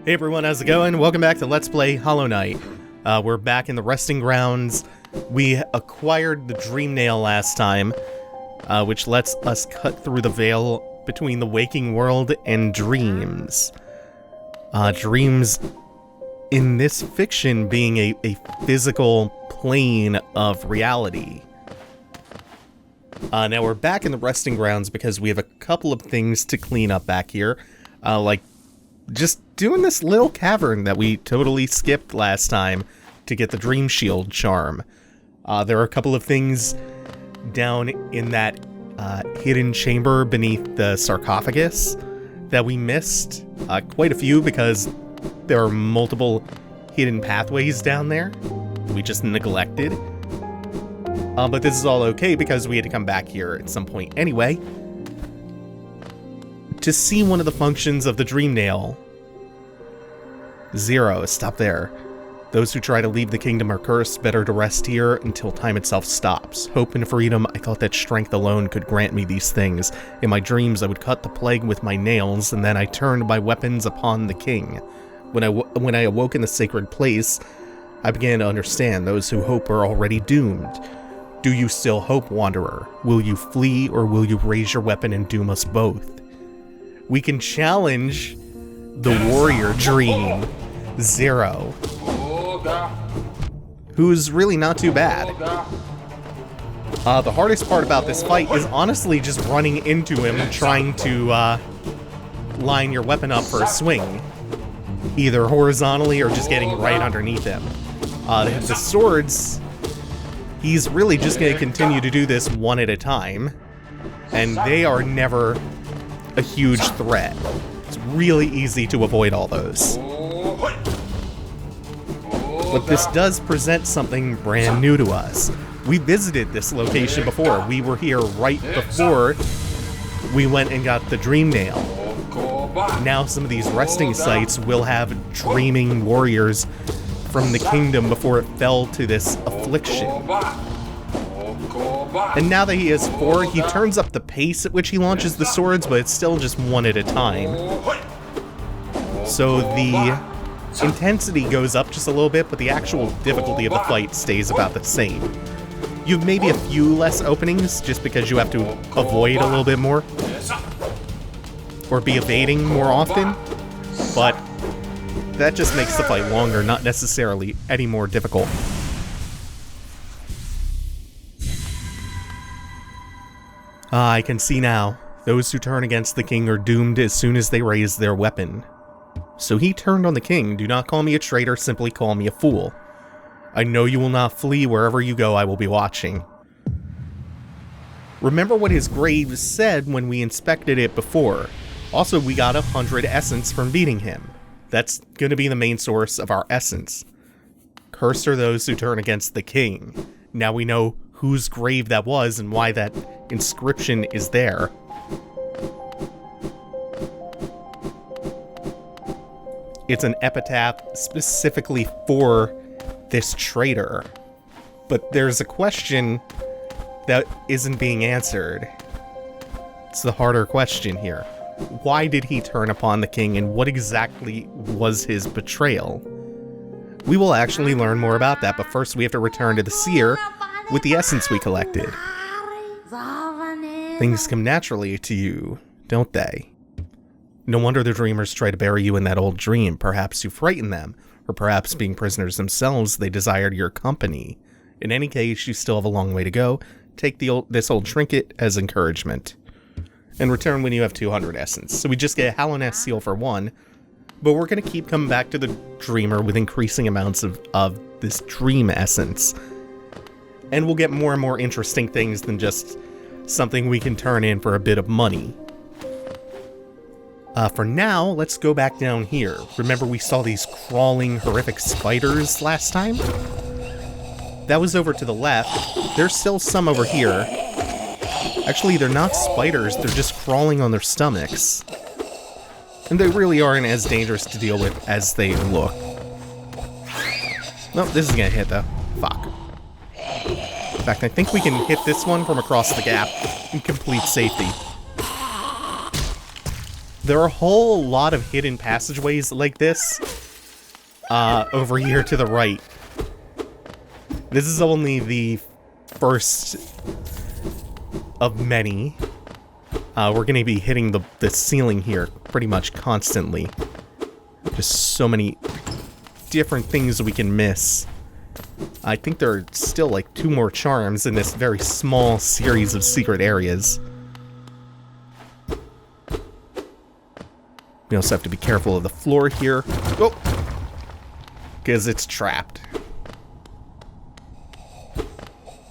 Hey everyone, how's it going? Welcome back to Let's Play Hollow Knight. We're back in the resting grounds. We acquired the Dream Nail last time, which lets us cut through the veil between the waking world and dreams. Dreams in this fiction being a physical plane of reality. Now we're back in the resting grounds because we have a couple of things to clean up back here, like just doing this little cavern that we totally skipped last time to get the Dream Shield charm. There are a couple of things down in that hidden chamber beneath the sarcophagus that we missed. Quite a few because there are multiple hidden pathways down there we just neglected. But this is all okay because we had to come back here at some point anyway to see one of the functions of the Dream Nail. 0. Stop there. Those who try to leave the kingdom are cursed. Better to rest here until time itself stops. Hope and freedom. I thought that strength alone could grant me these things. In my dreams, I would cut the plague with my nails, and then I turned my weapons upon the king. When I awoke in the sacred place, I began to understand those who hope are already doomed. Do you still hope, Wanderer? Will you flee, or will you raise your weapon and doom us both? We can challenge the warrior Dream 0, who's really not too bad. The hardest part about this fight is honestly just running into him, trying to line your weapon up for a swing, either horizontally or just getting right underneath him. The swords, he's really just going to continue to do this one at a time, and they are never a huge threat. It's really easy to avoid all those. But this does present something brand new to us. We visited this location before. We were here right before we went and got the Dream Nail. Now some of these resting sites will have dreaming warriors from the kingdom before it fell to this affliction. And now that he has 4, he turns up the pace at which he launches the swords, but it's still just one at a time. So the intensity goes up just a little bit, but the actual difficulty of the fight stays about the same. You have maybe a few less openings, just because you have to avoid a little bit more, or be evading more often, but that just makes the fight longer, not necessarily any more difficult. I can see now. Those who turn against the king are doomed as soon as they raise their weapon. So he turned on the king. Do not call me a traitor, simply call me a fool. I know you will not flee. Wherever you go, I will be watching. Remember what his grave said when we inspected it before. Also, we got 100 essence from beating him. That's going to be the main source of our essence. Cursed are those who turn against the king. Now we know whose grave that was and why that inscription is there. It's an epitaph specifically for this traitor. But there's a question that isn't being answered. It's the harder question here. Why did he turn upon the king, and what exactly was his betrayal? We will actually learn more about that, but first we have to return to the seer with the essence we collected. Things come naturally to you, don't they? No wonder the dreamers try to bury you in that old dream. Perhaps you frightened them, or perhaps being prisoners themselves, they desired your company. In any case, you still have a long way to go. Take this old trinket as encouragement, and return when you have 200 essence. So we just get a Hallownest seal for 1, but we're going to keep coming back to the dreamer with increasing amounts of this dream essence. And we'll get more and more interesting things than just something we can turn in for a bit of money. For now, let's go back down here. Remember we saw these crawling, horrific spiders last time? That was over to the left. There's still some over here. Actually, they're not spiders, they're just crawling on their stomachs. And they really aren't as dangerous to deal with as they look. Nope, this is gonna hit though. Fuck. In fact, I think we can hit this one from across the gap in complete safety. There are a whole lot of hidden passageways like this over here to the right. This is only the first of many. We're going to be hitting the ceiling here pretty much constantly. Just so many different things we can miss. I think there are still like 2 more charms in this very small series of secret areas. We also have to be careful of the floor here. Oh! Because it's trapped.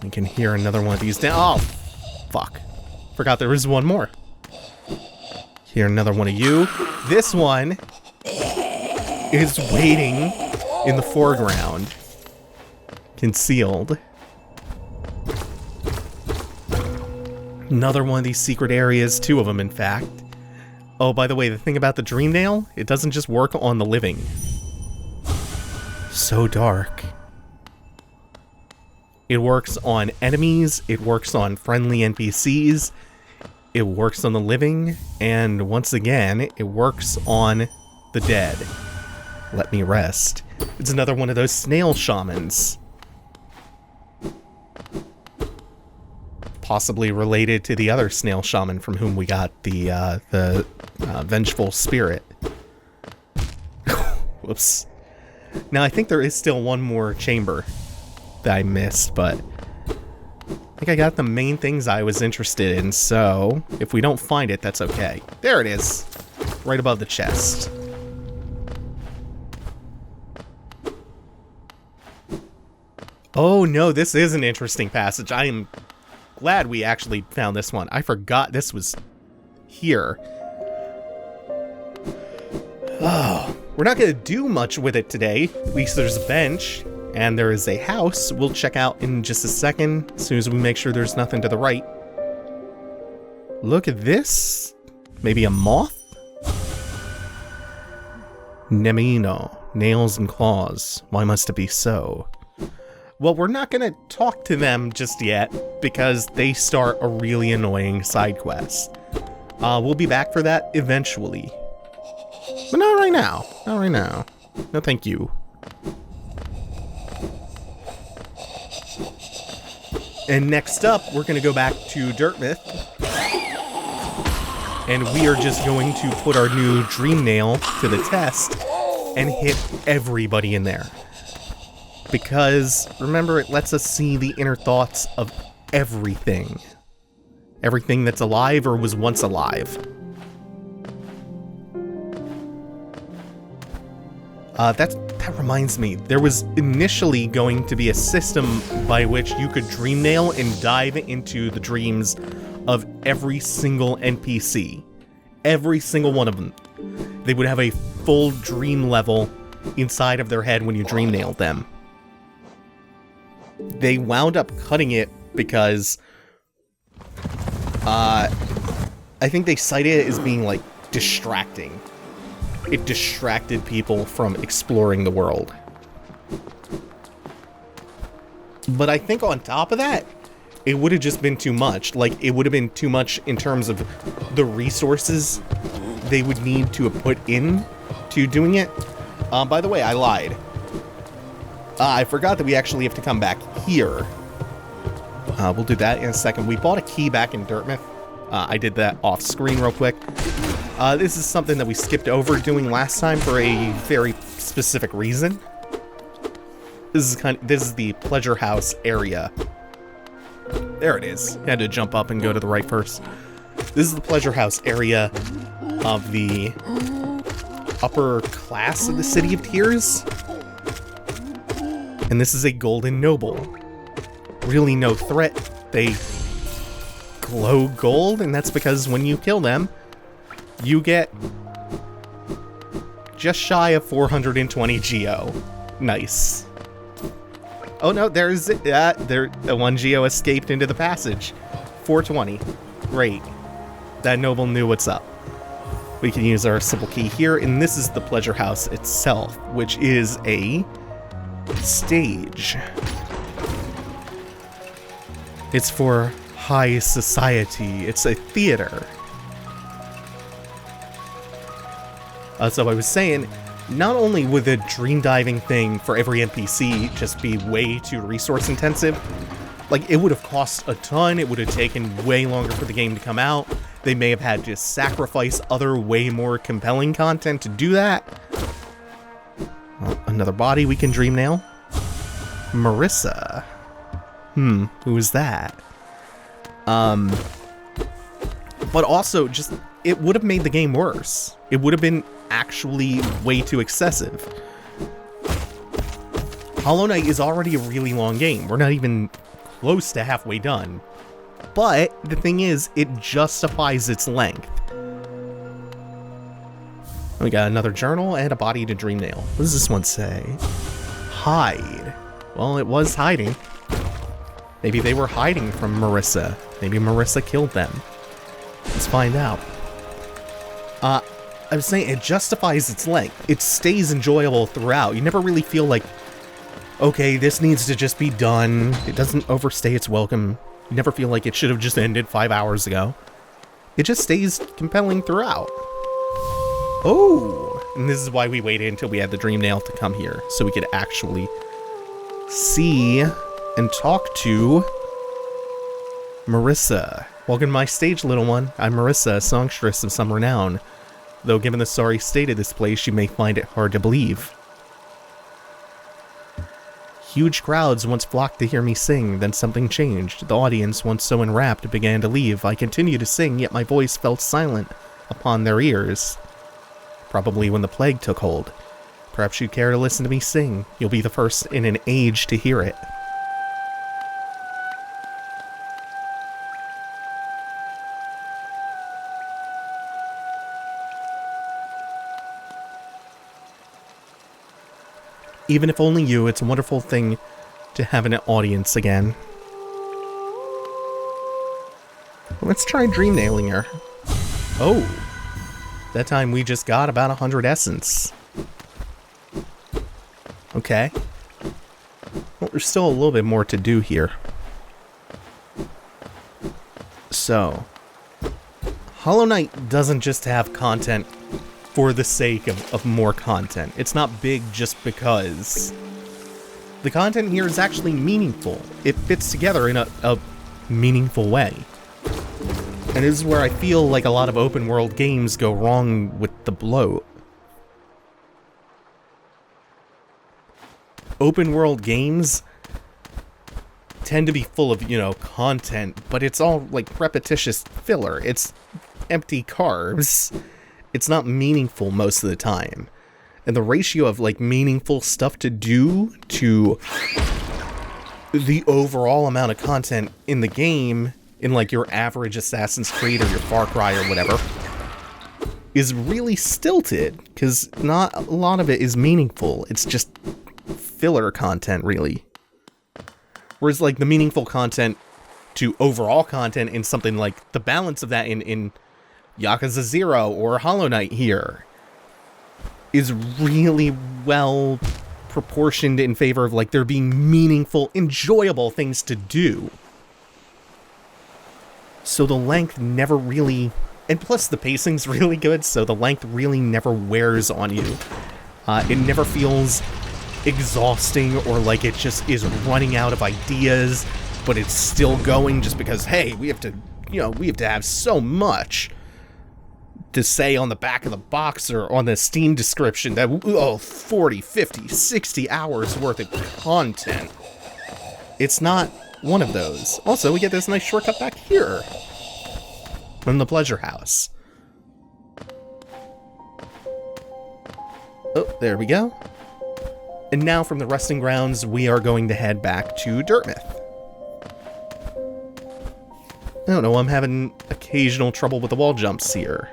We can hear another one of these down. Oh! Fuck. Forgot there was one more. Hear another one of you. This one is waiting in the foreground. Concealed. Another one of these secret areas. 2 of them, in fact. Oh, by the way, the thing about the dream nail, it doesn't just work on the living. So dark. It works on enemies, it works on friendly NPCs, it works on the living, and once again, it works on the dead. Let me rest. It's another one of those snail shamans. Possibly related to the other snail shaman from whom we got the vengeful spirit. Whoops. Now, I think there is still one more chamber that I missed, but I think I got the main things I was interested in, so if we don't find it, that's okay. There it is. Right above the chest. Oh no, this is an interesting passage. I am glad we actually found this one. I forgot this was here. Oh, we're not going to do much with it today. At least there's a bench, and there is a house we'll check out in just a second, as soon as we make sure there's nothing to the right. Look at this. Maybe a moth? Nemino, nails and claws. Why must it be so? Well, we're not going to talk to them just yet, because they start a really annoying side quest. We'll be back for that eventually. But not right now. Not right now. No thank you. And next up, we're going to go back to Dartmouth. And we are just going to put our new dream nail to the test and hit everybody in there. Because, remember, it lets us see the inner thoughts of everything. Everything that's alive or was once alive. That reminds me, there was initially going to be a system by which you could dream nail and dive into the dreams of every single NPC. Every single one of them. They would have a full dream level inside of their head when you dream nailed them. They wound up cutting it because I think they cited it as being like distracting. It distracted people from exploring the world. But I think on top of that, it would have just been too much. Like, it would have been too much in terms of the resources they would need to put in to doing it. By the way, I lied. I forgot that we actually have to come back here. We'll do that in a second. We bought a key back in Dartmouth. I did that off screen real quick. This is something that we skipped over doing last time for a very specific reason. This is the pleasure house area. There it is. Had to jump up and go to the right first. This is the pleasure house area of the upper class of the City of Tears. And this is a golden noble. Really no threat. They glow gold, and that's because when you kill them, you get just shy of 420 Geo. Nice. Oh no, there's the 1 Geo escaped into the passage. 420. Great. That noble knew what's up. We can use our simple key here, and this is the pleasure house itself, which is a stage. It's for high society. It's a theater. So I was saying, not only would the dream diving thing for every NPC just be way too resource intensive, like it would have cost a ton, it would have taken way longer for the game to come out, they may have had to sacrifice other way more compelling content to do that. Well, another body we can dream nail. Marissa. Who is that? But also, just, it would have made the game worse. It would have been actually way too excessive. Hollow Knight is already a really long game. We're not even close to halfway done. But the thing is, it justifies its length. We got another journal and a body to dream nail. What does this one say? Hide. Well, it was hiding. Maybe they were hiding from Marissa. Maybe Marissa killed them. Let's find out. I was saying, it justifies its length. It stays enjoyable throughout. You never really feel like, okay, this needs to just be done. It doesn't overstay its welcome. You never feel like it should have just ended 5 hours ago. It just stays compelling throughout. Oh! And this is why we waited until we had the dream nail to come here, so we could actually see and talk to Marissa. Welcome to my stage, little one. I'm Marissa, a songstress of some renown. Though given the sorry state of this place, you may find it hard to believe. Huge crowds once flocked to hear me sing, then something changed. The audience, once so enwrapped, began to leave. I continued to sing, yet my voice fell silent upon their ears. Probably when the plague took hold. Perhaps you'd care to listen to me sing. You'll be the first in an age to hear it. Even if only you, it's a wonderful thing to have an audience again. Let's try dream nailing her. Oh! That time we just got about 100 essence. Okay. Well, there's still a little bit more to do here. So, Hollow Knight doesn't just have content for the sake of more content. It's not big just because. The content here is actually meaningful. It fits together in a meaningful way. And this is where I feel like a lot of open world games go wrong with the bloat. Open world games tend to be full of, you know, content, but it's all like repetitious filler. It's empty carbs. It's not meaningful most of the time. And the ratio of like meaningful stuff to do to the overall amount of content in the game, in like your average Assassin's Creed or your Far Cry or whatever, is really stilted, because not a lot of it is meaningful. It's just filler content, really. Whereas like the meaningful content to overall content in something like the balance of that in Yakuza 0 or Hollow Knight here is really well proportioned in favor of like there being meaningful, enjoyable things to do. So the length never really, and plus the pacing's really good, so the length really never wears on you. It never feels exhausting or like it just is running out of ideas, but it's still going just because, hey, we have to, you know, we have to have so much to say on the back of the box or on the Steam description that, oh, 40, 50, 60 hours worth of content. It's not one of those. Also, we get this nice shortcut back here from the Pleasure House. Oh, there we go. And now from the resting grounds, we are going to head back to Dirtmouth. I don't know, I'm having occasional trouble with the wall jumps here.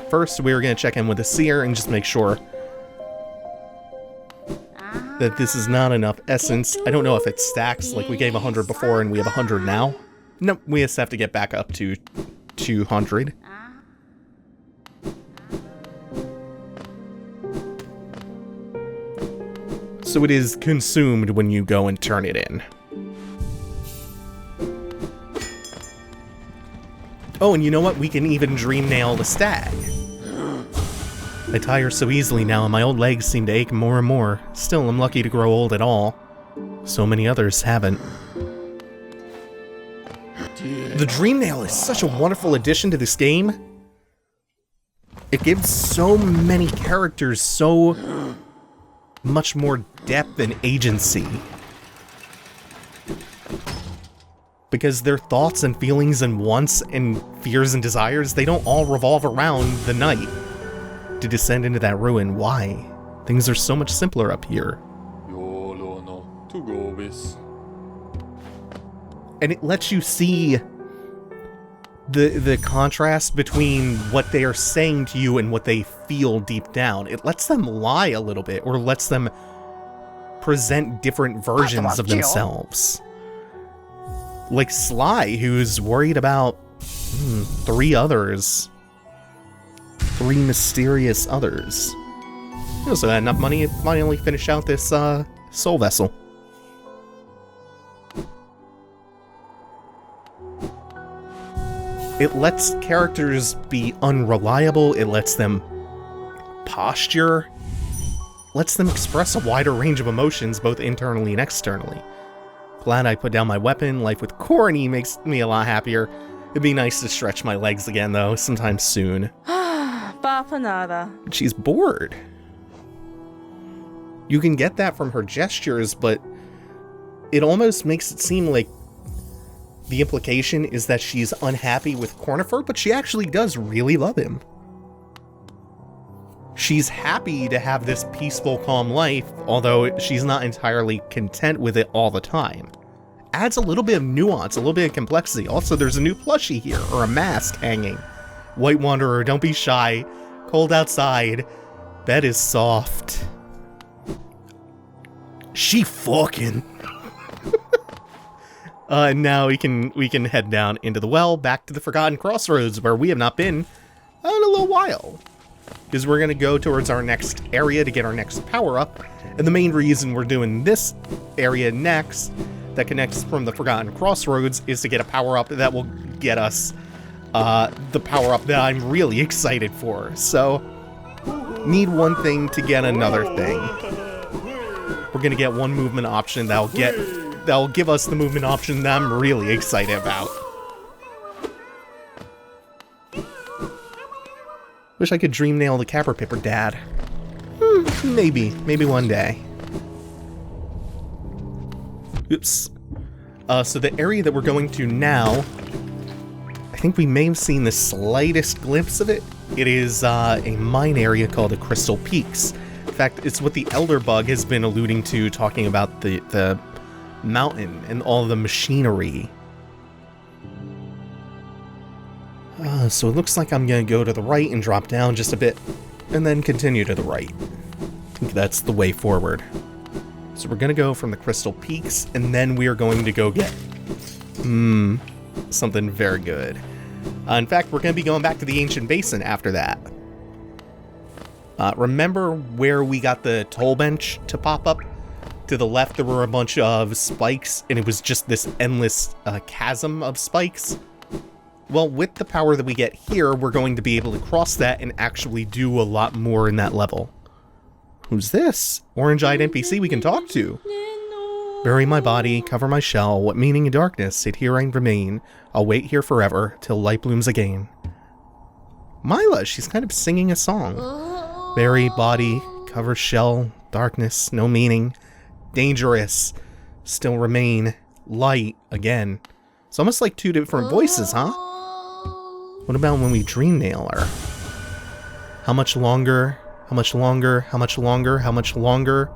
First, we're going to check in with the seer and just make sure that this is not enough essence. I don't know if it stacks, like we gave 100 before and we have 100 now. Nope, we just have to get back up to 200. So it is consumed when you go and turn it in. Oh, and you know what? We can even dream nail the stag. I tire so easily now and my old legs seem to ache more and more. Still, I'm lucky to grow old at all. So many others haven't. The Dream Nail is such a wonderful addition to this game. It gives so many characters so much more depth and agency. Because their thoughts and feelings and wants and fears and desires, they don't all revolve around the night. To descend into that ruin, why? Things are so much simpler up here. And it lets you see the contrast between what they are saying to you and what they feel deep down. It lets them lie a little bit, or lets them present different versions of themselves. Like Sly, who's worried about three mysterious others. He also had enough money to finally finish out this soul vessel. It lets characters be unreliable, it lets them posture, lets them express a wider range of emotions both internally and externally. Glad I put down my weapon. Life with Corny makes me a lot happier. It'd be nice to stretch my legs again though, sometime soon. She's bored. You can get that from her gestures, but it almost makes it seem like the implication is that she's unhappy with Cornifer, but she actually does really love him. She's happy to have this peaceful, calm life, although she's not entirely content with it all the time. Adds a little bit of nuance, a little bit of complexity. Also, there's a new plushie here, or a mask hanging. White Wanderer, don't be shy. Cold outside. Bed is soft. She fucking... now we can head down into the well, back to the Forgotten Crossroads, where we have not been in a little while. Because we're going to go towards our next area to get our next power-up. And the main reason we're doing this area next, that connects from the Forgotten Crossroads, is to get a power-up that will get us the power-up that I'm really excited for. So, need one thing to get another thing. We're going to get one movement option that'll give us the movement option that I'm really excited about. Wish I could dream nail the Capper Pipper Dad. Maybe one day. Oops. So the area that we're going to now, I think we may have seen the slightest glimpse of it. It is a mine area called the Crystal Peaks. In fact, it's what the Elderbug has been alluding to, talking about the mountain and all the machinery. So it looks like I'm going to go to the right and drop down just a bit, and then continue to the right. I think that's the way forward. So we're going to go from the Crystal Peaks, and then we are going to go get something very good. In fact, we're going to be going back to the Ancient Basin after that. Remember where we got the toll bench to pop up? To the left, there were a bunch of spikes, and it was just this endless chasm of spikes. Well, with the power that we get here, we're going to be able to cross that and actually do a lot more in that level. Who's this? Orange-eyed NPC we can talk to. Bury my body, cover my shell, what meaning in darkness, sit here and remain. I'll wait here forever, till light blooms again. Mila, she's kind of singing a song. Bury body, cover shell, darkness, no meaning. Dangerous, still remain. Light, again. It's almost like two different voices, huh? What about when we dream nail her? How much longer? How much longer? How much longer? How much longer?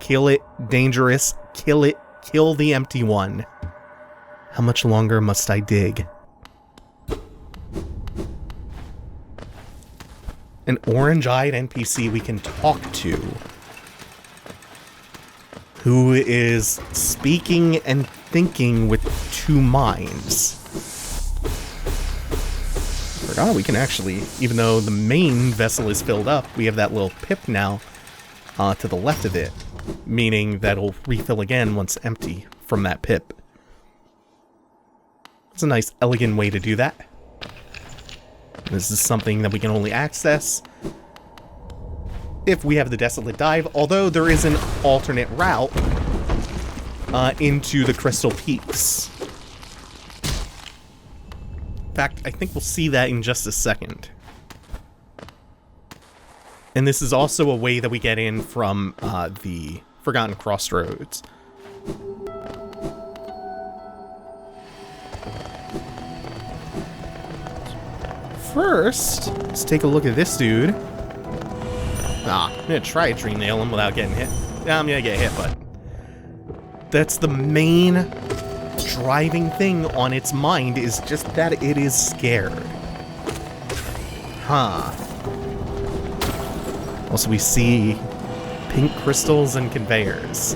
Kill it, dangerous. Kill it, kill the empty one. How much longer must I dig? An orange-eyed NPC we can talk to, who is speaking and thinking with two minds. Forgot we can actually, even though the main vessel is filled up, we have that little pip now to the left of it, meaning that it'll refill again once empty from that pip. It's a nice, elegant way to do that. This is something that we can only access if we have the Desolate Dive, although there is an alternate route into the Crystal Peaks. In fact, I think we'll see that in just a second. And this is also a way that we get in from the Forgotten Crossroads. First, let's take a look at this dude. I'm gonna try to dream nail him without getting hit. I'm gonna get hit, but that's the main driving thing on its mind, is just that it is scared. Also, we see pink crystals and conveyors.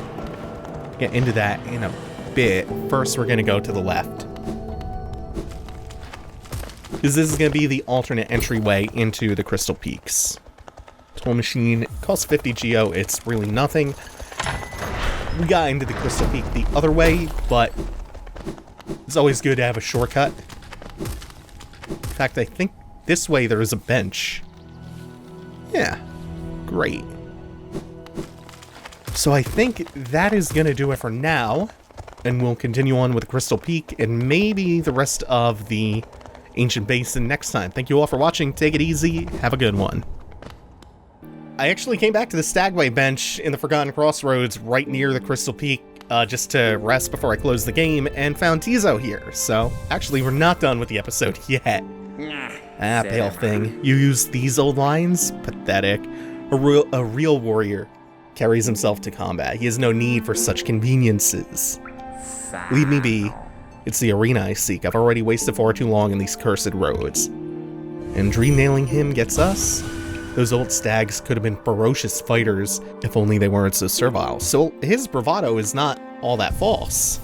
Get into that in a bit. First, we're gonna go to the left, because this is gonna be the alternate entryway into the Crystal Peaks. Toll machine costs 50 geo. It's really nothing. We got into the Crystal Peak the other way, but it's always good to have a shortcut. In fact, I think this way there is a bench. Yeah, great. So I think that is going to do it for now, and we'll continue on with Crystal Peak and maybe the rest of the Ancient Basin next time. Thank you all for watching. Take it easy. Have a good one. I actually came back to the Stagway bench in the Forgotten Crossroads right near the Crystal Peak just to rest before I closed the game, and found Tizo here. So, actually, we're not done with the episode yet. Pale thing. You use these old lines? Pathetic. A real warrior carries himself to combat. He has no need for such conveniences. Leave me be. It's the arena I seek. I've already wasted far too long in these cursed roads. And dream nailing him gets us? Those old stags could have been ferocious fighters if only they weren't so servile. So his bravado is not all that false.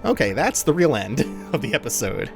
Okay, that's the real end of the episode.